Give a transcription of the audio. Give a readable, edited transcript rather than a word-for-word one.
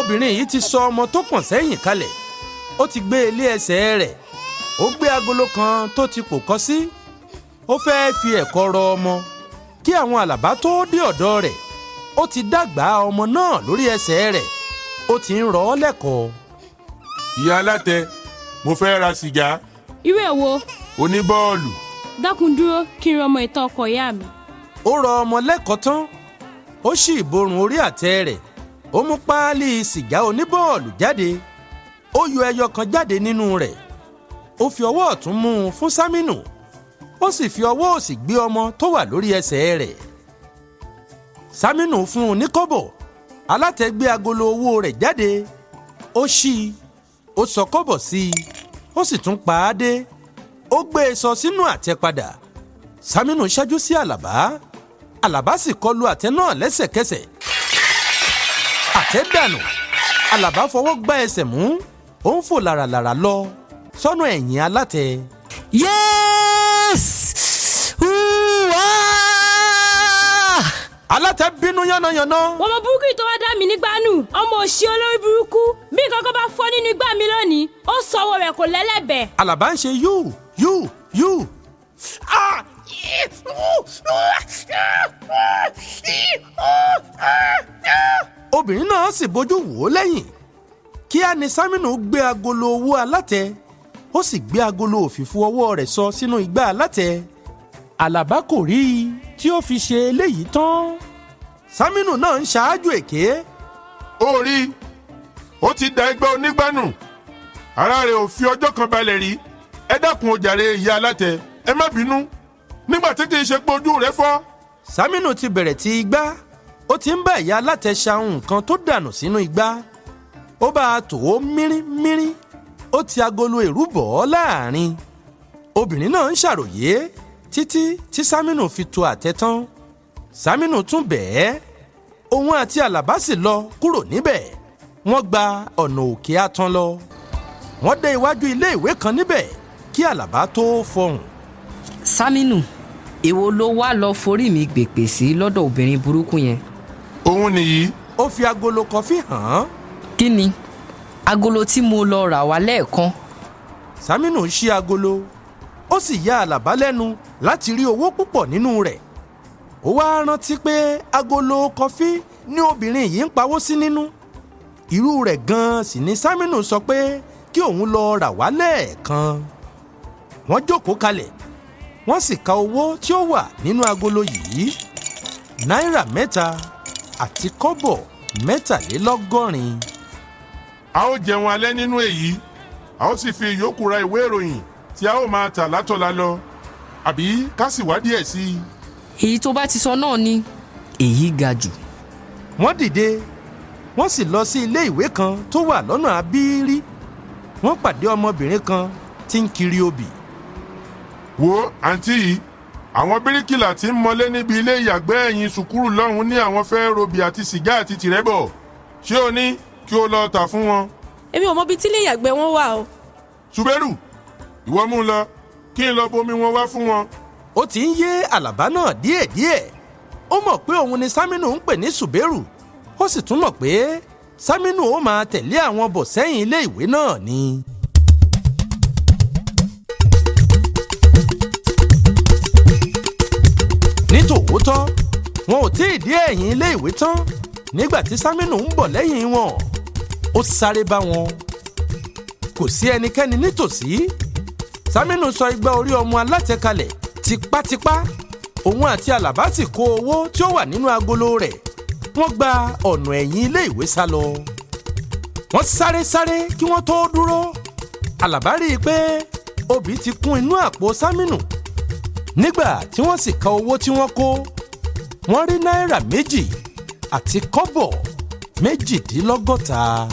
obìnrin yìí ti sọ ọmọ tó pọ̀n sẹ́yìn kalẹ̀, ó ti gbé ilé ẹsẹ̀ rẹ̀, ó gbé agolo kan tó ti pòkọ́ sí, ó fẹ́ fi ẹ̀kọ rọ ọmọ. Kí àwọn Àlàbá tó dé ọ̀dọ̀ rẹ̀, ó ti dàgbà ọmọ náà lórí ẹsẹ̀ rẹ̀, ó ti ń rọ̀ ọ́ lẹ́kọ̀ọ́. Ìyá alátẹ, mo fẹ́ ra sìgá. Irú èwo? Oníbọ́ọ̀lù. Dákun dúró kí n rọ ọmọ ìtàn ọkọ ìyá mi. Ó rọ ọmọ lẹ́kọ̀ọ́ tán, ó ṣí ìborùn orí àtẹ rẹ̀, ó mú páálí sìgá oníbọ́ọ̀lù jáde, ó yọ ẹyọ kan jáde nínú rẹ̀, ó fi ọwọ́ ọ̀tún mú un fún Saminu, ó sì fi ọwọ́ òsì gbé ọmọ tó wà lórí ẹsẹ̀ rẹ̀. Saminu fún un ní kọ́bọ̀, alátẹ gbé agolo owó rẹ̀ jáde, ó ṣí i, ó sọ kọ́bọ̀ sí i, ó sì tún pa á dé, ó gbé e sọ sínú àtẹ padà. Saminu ṣáájú sí Àlàbá, Àlàbá sì kọlu àtẹ náà lẹ́sẹ̀kẹsẹ̀. Àtẹ dànù, Àlàbá fọwọ́ gbá ẹsẹ̀ mú, ó ń fò làràlàrà lọ sọ́nà ẹ̀yìn alátẹ. Yes! Alátẹ bínú yánnayànna. Ọmọ burúkú yìí tó wá dá mi nígbà nù, ọmọ òṣì olórí burúkú. Bí nǹkan kan bá fọ́ nínú igbá mi lónìí, ó sọ̀wọ́ rẹ̀ kò lẹ́lẹ́bẹ̀. Àlàbá ń ṣe yú. Obìnrin náà sì bójú wò ó lẹ́yìn. Kíá ni Saminu gbé agolo owó alátẹ, ó sì gbé agolo òfìfo ọwọ́ rẹ̀ sọ sínú igbá alátẹ. Àlàbá kò rí i tí ó fi ṣe eléyìí tán. Saminu náà ń ṣáájú èké. Ó rí i, ó ti da ẹgbẹ́ onígbánù. Ara rẹ̀ ò fi ọjọ́ kan balẹ̀ rí. Ẹ dákun o jàre ìyá alátẹ, ẹ má bínú. Nígbà tí kì í ṣe pé ojú rẹ̀ fọ́. Saminu ti bẹ̀rẹ̀ ti igbá, ó ti ń bá ìyá alátẹ ṣahun nǹkan tó dànù sínú igbá. Ó bá a tò ó mírín, ó ti agolo èrú bọ̀ ọ́ láàrin. Obìnrin náà ń ṣàròyé títí tí Saminu fi to àtẹ tán. Saminu tún bẹ̀ẹ́, òun àti Àlàbá sì lọ kúrò níbẹ̀. Wọ́n gba ọ̀nà òkè Àtàn lọ. Wọ́n dé iwájú ilé ìwé kan níbẹ̀ kí Àlàbá tó fọhùn. Saminu, èwo ló wá lọ forí mi gbèpè sí lọ́dọ̀ obìnrin burúkú yẹn? Òun nìyí. Ó fi agolo kọfí hàn án. Kí ni? Agolo tí mo lọ rà wá lẹ́ẹ̀kan. Saminu ṣí agolo, ó sì yà Àlàbá lẹ́nu láti rí owó púpọ̀ nínú rẹ̀. Ó wá rántí pé agolo kọfí ní obìnrin yìí ń pawó sí nínú. Irú rẹ̀ gan-an sì ni Saminu sọ pé kí òun lọ rà wá lẹ́ẹ̀kan. Wọ́n jókòó kalẹ̀, wọ́n sì ka owó tí ó wà nínú agolo yìí. Náírà 3 àti kọ́bọ̀ 63. A ó jẹun alẹ́ nínú èyí, a ó sì fi ìyókù ra ìwé ìròyìn tí a ó máa tà látọ̀la lọ, àbí ká sì wá díẹ̀ sí i. Èyí tó bá ti sọ náà ni èyí ga jù. Wọ́n dìde, wọ́n sì lọ sí ilé ìwé kan tó wà lọ́nà abíírí. Wọ́n pàdé ọmọbìnrin kan tí ń kiri obì. Wo àǹtí yìí, àwọn bíríkìlà tí ń mọlé níbi ilé ìyàgbẹ́ ẹ̀yìn sùkúrù lọ́hùn ní àwọn fẹ́ robì àti sìgá àti tìrẹ́bọ̀. Ṣé o ní kí o lọ tà fún wọn? Èmi ò mọ ibi tí ilé ìyàgbẹ́ wọn wà o. Ṣùbẹ́rù, ìwọ mú un lọ kí n lọ bomi wọn wá fún wọn. Ó ti ń yé Àlàbá náà díẹ̀díẹ̀. Ó mọ̀ pé òun ni Saminu ń pè ní Ṣùbẹ́rù. Ó sì tún mọ̀ pé Saminu ó máa tẹ̀lé àwọn bọ̀ sẹ́yìn ilé ìwé náà ni. Nítòótọ́, wọn ò tí ì dé ẹ̀yìn ilé ìwé tán nígbà tí Saminu ń bọ̀ lẹ́yìn wọn. Ó sáré bá wọn. Kò sí ẹnikẹ́ni nítòsí. Saminu sọ igbá orí ọmọ alátẹ kalẹ̀ tipátipá. Òun àti Àlàbá sì kó owó tí ó wà nínú agolo rẹ̀. Wọ́n gba ọ̀nà ẹ̀yìn ilé ìwé sá lọ. Wọ́n sáré kí wọ́n tó dúró. Àlàbá rí i pé obì ti kún inú àpò Saminu. Nígbà tí wọ́n sì ka owó tí wọ́n kó, wọ́n rí náírà 2 àti kọ́bọ̀ 62.